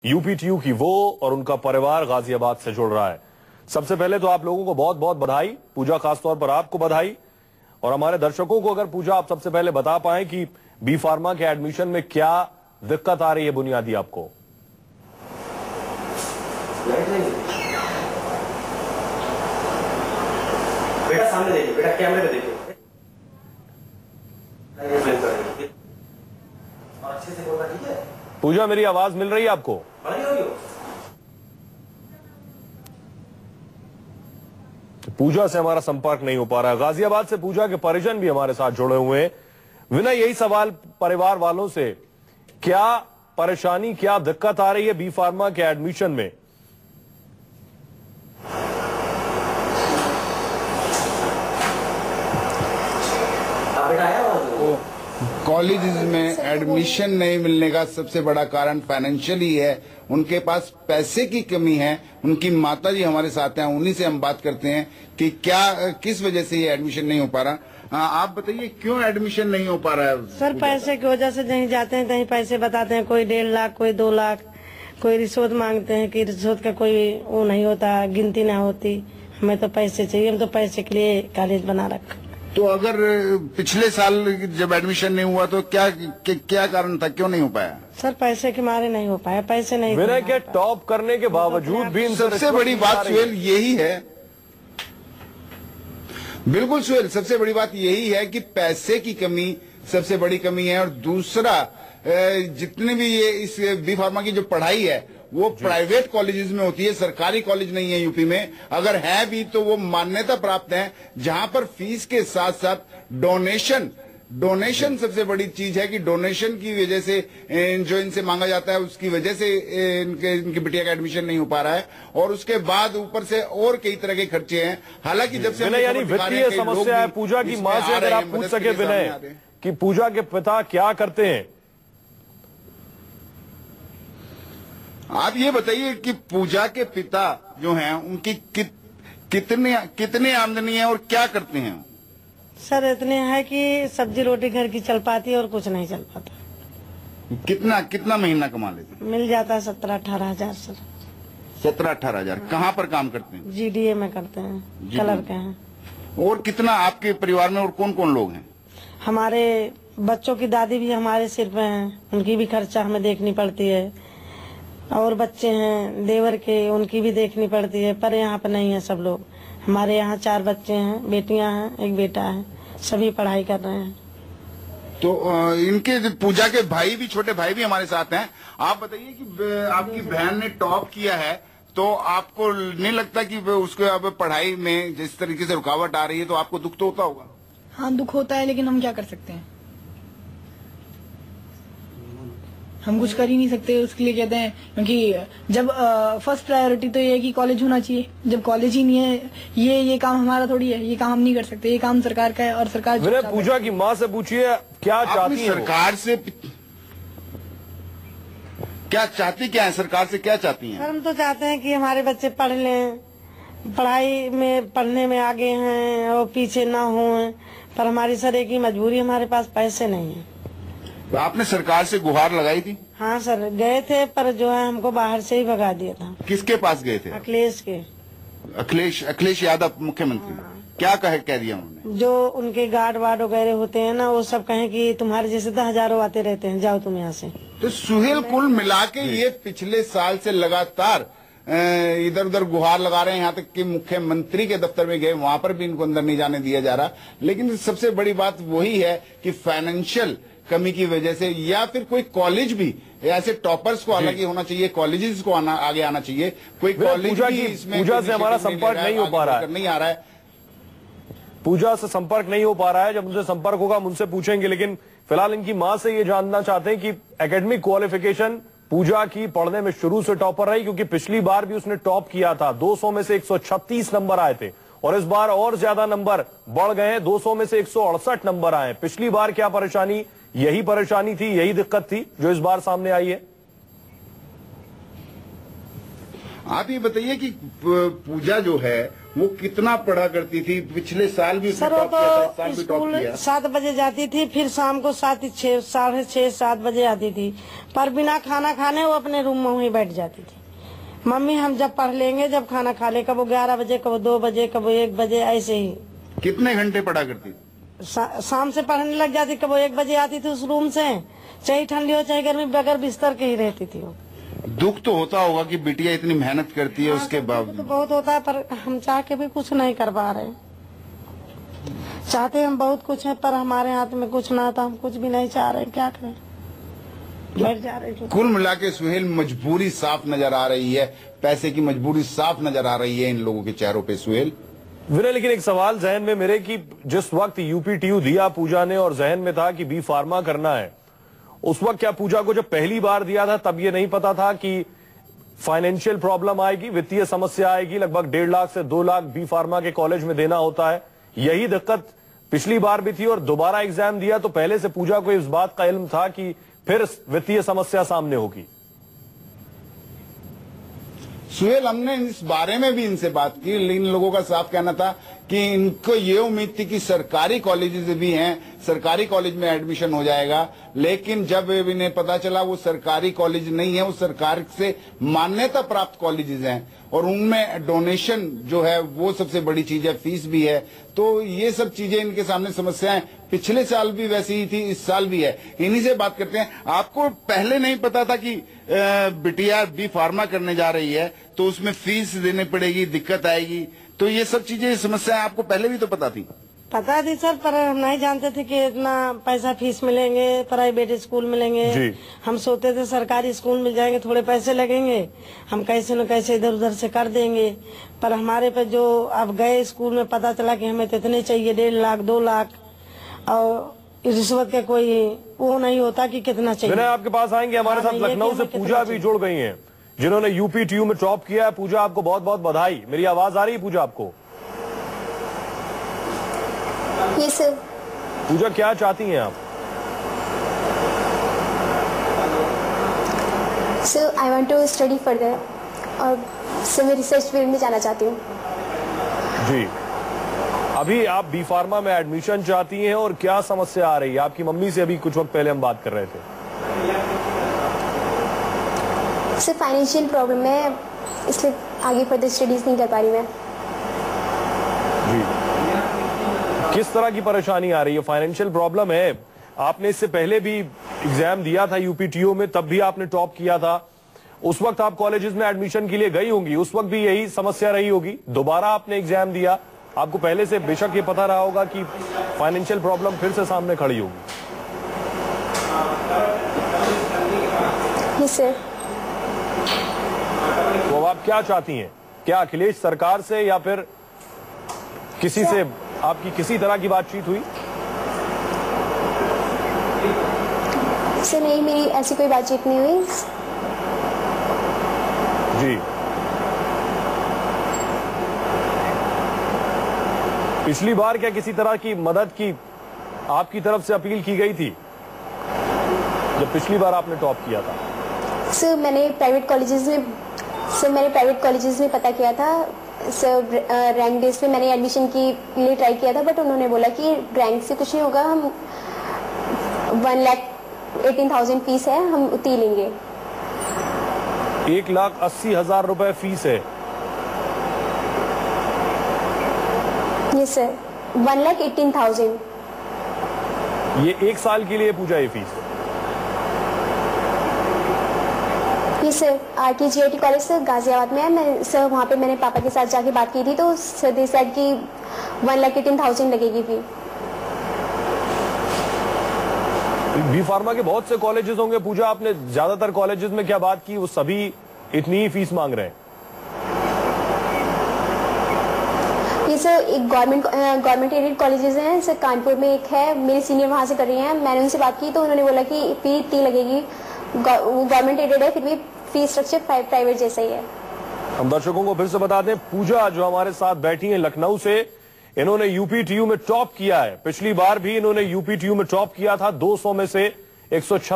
UPTU की वो और उनका परिवार गाजियाबाद से जुड़ रहा है। सबसे पहले तो आप लोगों को बहुत बहुत बधाई। पूजा, खासतौर पर आपको बधाई। और हमारे दर्शकों को अगर पूजा आप सबसे पहले बता पाए कि बी फार्मा के एडमिशन में क्या दिक्कत आ रही है बुनियादी आपको। बेटा सामने देखिए, बेटा कैमरे में देखिए और अच्छे से बोलना, ठीक है? पूजा, मेरी आवाज मिल रही है आपको? पूजा से हमारा संपर्क नहीं हो पा रहा है। गाजियाबाद से पूजा के परिजन भी हमारे साथ जुड़े हुए हैं। विनय, यही सवाल परिवार वालों से, क्या परेशानी, क्या दिक्कत आ रही है बी फार्मा के एडमिशन में? कॉलेज में एडमिशन नहीं मिलने का सबसे बड़ा कारण फाइनेंशियल ही है। उनके पास पैसे की कमी है। उनकी माता जी हमारे साथ हैं, उन्हीं से हम बात करते हैं कि किस वजह से ये एडमिशन नहीं हो पा रहा। आप बताइए क्यों एडमिशन नहीं हो पा रहा है? सर, पैसे की वजह से कहीं जाते हैं कहीं पैसे बताते हैं, कोई 1.5 लाख, कोई 2 लाख, कोई रिश्वत मांगते हैं कि रिश्वत का कोई वो नहीं होता, गिनती ना होती। हमें तो पैसे चाहिए, हम तो पैसे के लिए कॉलेज बना रखा। तो अगर पिछले साल जब एडमिशन नहीं हुआ तो क्या कारण था, क्यों नहीं हो पाया? सर, पैसे के मारे नहीं हो पाया, पैसे नहीं। विनय के टॉप करने के बावजूद भी सबसे बड़ी बात सुहेल यही है, बिल्कुल सुहेल, सबसे बड़ी बात यही है कि पैसे की कमी सबसे बड़ी कमी है। और दूसरा, जितने भी ये इस बी फार्मा की जो पढ़ाई है वो प्राइवेट कॉलेजेस में होती है, सरकारी कॉलेज नहीं है यूपी में। अगर है भी तो वो मान्यता प्राप्त है, जहां पर फीस के साथ साथ डोनेशन सबसे बड़ी चीज है कि डोनेशन की वजह से जो इनसे मांगा जाता है उसकी वजह से इनकी बिटिया का एडमिशन नहीं हो पा रहा है। और उसके बाद ऊपर से और कई तरह के खर्चे हैं। हालांकि जब से यानी वित्तीय समस्या है। पूजा की मां से अगर आप पूछ सके विनय कि पूजा के पिता क्या करते हैं? आप ये बताइए कि पूजा के पिता जो हैं उनकी कितने आमदनी है और क्या करते हैं? सर, इतने है कि सब्जी रोटी घर की चल पाती है और कुछ नहीं चल पाता। कितना महीना कमा लेते? मिल जाता है 17-18 हजार सर। 17-18 हजार। कहाँ पर काम करते हैं? GDA में करते हैं, कलर के हैं। और कितना आपके परिवार में और कौन कौन लोग हैं? हमारे बच्चों की दादी भी हमारे सिर पे हैं, उनकी भी खर्चा हमें देखनी पड़ती है। और बच्चे हैं देवर के, उनकी भी देखनी पड़ती है। पर यहाँ पे नहीं है सब लोग। हमारे यहाँ 4 बच्चे हैं, बेटियां हैं, एक बेटा है, सभी पढ़ाई कर रहे हैं। तो इनके पूजा के भाई भी, छोटे भाई भी हमारे साथ हैं। आप बताइए कि आपकी बहन ने टॉप किया है तो आपको नहीं लगता कि उसको अब पढ़ाई में जिस तरीके से रुकावट आ रही है तो आपको दुख तो होता होगा? हाँ, दुख होता है, लेकिन हम क्या कर सकते हैं? हम कुछ कर ही नहीं सकते उसके लिए, कहते हैं। क्योंकि जब फर्स्ट प्रायोरिटी तो ये है कि कॉलेज होना चाहिए। जब कॉलेज ही नहीं है, ये काम हमारा थोड़ी है, ये काम हम नहीं कर सकते, ये काम सरकार का है। और सरकार पूजा की माँ से पूछिए क्या चाहती है सरकार से, क्या चाहती क्या है सरकार से, क्या चाहती हैं? हम तो चाहते हैं कि हमारे बच्चे पढ़ लें, पढ़ाई में पढ़ने में आगे हैं और पीछे ना हों। पर हमारी सर एक ही मजबूरी, हमारे पास पैसे नहीं है। तो आपने सरकार से गुहार लगाई थी? हाँ सर, गए थे, पर जो है हमको बाहर से ही भगा दिया था। किसके पास गए थे? अखिलेश के। अखिलेश यादव मुख्यमंत्री। क्या कह दिया उन्होंने? जो उनके गार्ड वार्ड वगैरह होते हैं ना, वो सब कहें कि तुम्हारे जैसे तो हजारों आते रहते हैं, जाओ तुम यहाँ से। तो सुहेल, कुल मिला के ये पिछले साल से लगातार इधर उधर गुहार लगा रहे हैं। यहाँ तक कि मुख्यमंत्री के दफ्तर में गए, वहां पर भी इनको अंदर नहीं जाने दिया जा रहा। लेकिन सबसे बड़ी बात वही है कि फाइनेंशियल कमी की वजह से, या फिर कोई कॉलेज भी ऐसे टॉपर्स को अलग ही होना चाहिए, कॉलेजेस को आगे आना चाहिए। कोई कॉलेज भी इसमें पूजा से हमारा संपर्क नहीं हो पा रहा है, नहीं आ रहा है। पूजा से संपर्क नहीं हो पा रहा है। जब उनसे संपर्क होगा हम उनसे पूछेंगे। लेकिन फिलहाल इनकी मां से ये जानना चाहते हैं कि एकेडमिक क्वालिफिकेशन पूजा की पढ़ने में शुरू से टॉपर रही, क्योंकि पिछली बार भी उसने टॉप किया था। 200 में से 136 नंबर आए थे और इस बार और ज्यादा नंबर बढ़ गए हैं, 200 में से 168 नंबर आए। पिछली बार क्या परेशानी, यही परेशानी थी, यही दिक्कत थी जो इस बार सामने आई है। आप ये बताइए कि पूजा जो है वो कितना पढ़ा करती थी? पिछले साल भी उसने सर वो टॉप किया था, इस साल तो भी टॉप स्कूल किया। 7 बजे जाती थी, फिर शाम को 6:30-7 बजे आती थी, पर बिना खाना खाने वो अपने रूम में वहीं बैठ जाती थी। मम्मी हम जब पढ़ लेंगे, जब खाना खा ले, कब 11 बजे, कब 2 बजे, कब 1 बजे, ऐसे ही। कितने घंटे पढ़ा करती? शाम से पढ़ने लग जाती, कब 1 बजे आती थी उस रूम से, चाहे ठंडी हो चाहे गर्मी, बगैर बिस्तर के ही रहती थी वो। दुख तो होता होगा कि बिटिया इतनी मेहनत करती है, उसके तो बावजूद। बहुत होता है, पर हम चाह के भी कुछ नहीं कर पा रहे। चाहते हम बहुत कुछ है, पर हमारे हाथ में कुछ ना था, हम कुछ भी नहीं चाह रहे, क्या करें, बैठ जा रहे। कुल मिला के सुहेल, मजबूरी साफ नजर आ रही है, पैसे की मजबूरी साफ नजर आ रही है इन लोगों के चेहरों पे सुहेल। विनय, लेकिन एक सवाल जहन में मेरे कि जिस वक्त यूपीटीयू दिया पूजा ने और जहन में था कि बी फार्मा करना है, उस वक्त क्या पूजा को जब पहली बार दिया था तब ये नहीं पता था कि फाइनेंशियल प्रॉब्लम आएगी, वित्तीय समस्या आएगी, लगभग 1.5 लाख से 2 लाख बी फार्मा के कॉलेज में देना होता है? यही दिक्कत पिछली बार भी थी और दोबारा एग्जाम दिया तो पहले से पूजा को इस बात का इल्म था कि फिर वित्तीय समस्या सामने होगी? सुहेल, हमने इस बारे में भी इनसे बात की, लेकिन लोगों का साफ कहना था कि इनको ये उम्मीद थी कि सरकारी कॉलेजेस भी हैं, सरकारी कॉलेज में एडमिशन हो जाएगा, लेकिन जब इन्हें पता चला वो सरकारी कॉलेज नहीं है, वो सरकार से मान्यता प्राप्त कॉलेजेस हैं और उनमें डोनेशन जो है वो सबसे बड़ी चीज है, फीस भी है। तो ये सब चीजें इनके सामने समस्याएं पिछले साल भी वैसी ही थी, इस साल भी है। इन्हीं से बात करते हैं। आपको पहले नहीं पता था कि बिटिया बी फार्मा करने जा रही है तो उसमें फीस देनी पड़ेगी, दिक्कत आएगी, तो ये सब चीजें समस्याएं आपको पहले भी तो पता थी? पता थी सर, पर हम नहीं जानते थे कि इतना पैसा फीस मिलेंगे, प्राइवेट स्कूल मिलेंगे। हम सोचते थे सरकारी स्कूल मिल जाएंगे, थोड़े पैसे लगेंगे, हम कैसे न कैसे इधर उधर से कर देंगे। पर हमारे पे जो अब गए स्कूल में पता चला कि हमें तो इतने चाहिए, 1.5 लाख 2 लाख, और रिश्वत का कोई वो नहीं होता कि कितना चाहिए। विनय, आपके पास आएंगे, हमारे साथ लखनऊ से पूजा भी जुड़ गई है जिन्होंने यूपीटीयू में टॉप किया है। पूजा, आपको बहुत बहुत बधाई। मेरी आवाज आ रही है पूजा आपको? Yes sir. पूजा, क्या चाहती हैं आप? Sir I want to study further और सर मैं रिसर्च फील्ड में जाना चाहती हूँ। जी, अभी आप बी फार्मा में एडमिशन चाहती हैं और क्या समस्या आ रही है? आपकी मम्मी से अभी कुछ वक्त पहले हम बात कर रहे थे। सर फाइनेंशियल प्रॉब्लम है, इसलिए आगे फर्दर स्टडीज नहीं कर पा रही मैं। जी, किस तरह की परेशानी आ रही है? फाइनेंशियल प्रॉब्लम है। आपने इससे पहले भी एग्जाम दिया था यूपीटीयू में, तब भी आपने टॉप किया था। उस वक्त आप कॉलेजेस में एडमिशन के लिए गई होंगी, उस वक्त भी यही समस्या रही होगी। दोबारा आपने एग्जाम दिया, आपको पहले से बेशक ये पता रहा होगा कि फाइनेंशियल प्रॉब्लम फिर से सामने खड़ी होगी। Yes sir. तो अब आप क्या चाहती हैं? क्या अखिलेश सरकार से या फिर किसी से आपकी किसी तरह की बातचीत हुई? सर नहीं, मेरी ऐसी कोई बातचीत नहीं हुई। जी, पिछली बार क्या किसी तरह की मदद की आपकी तरफ से अपील की गई थी जब पिछली बार आपने टॉप किया था? सर मैंने प्राइवेट कॉलेजेस में पता किया था सर। रैंक बेस पे मैंने एडमिशन के लिए ट्राई किया था, बट उन्होंने बोला कि रैंक से कुछ नहीं होगा, हम 1,18,000 फीस है, हम उतनी लेंगे। 1,80,000 रुपए फीस है? Yes sir, 1,18,000। ये 1 साल के लिए पूजा ये fees? Yes sir, RTGIT college sir Ghaziabad में है। मैं सर वहाँ पे मैंने पापा के साथ जाके बात की थी, तो सर दे सेड कि 1,18,000 लगेगी फी। बी फार्मा के बहुत से कॉलेजेस होंगे पूजा, आपने ज्यादातर कॉलेजेस में क्या बात की? वो सभी इतनी ही फीस मांग रहे हैं? ये सर एक गवर्नमेंट एडेड कॉलेजेस हैं सर, कानपुर में एक है, मेरी सीनियर वहाँ से कर रही हैं। मैंने उनसे बात की तो उन्होंने बोला कि फी इतनी लगेगी, वो गवर्नमेंट एडेड है, फिर भी फी स्ट्रक्चर प्राइवेट जैसा ही है। हम दर्शकों को फिर से बता दें, पूजा जो हमारे साथ बैठी हैं लखनऊ से, इन्होंने यूपीटीयू में टॉप किया है। पिछली बार भी इन्होंने यूपीटीयू में टॉप किया था, 200 में से 106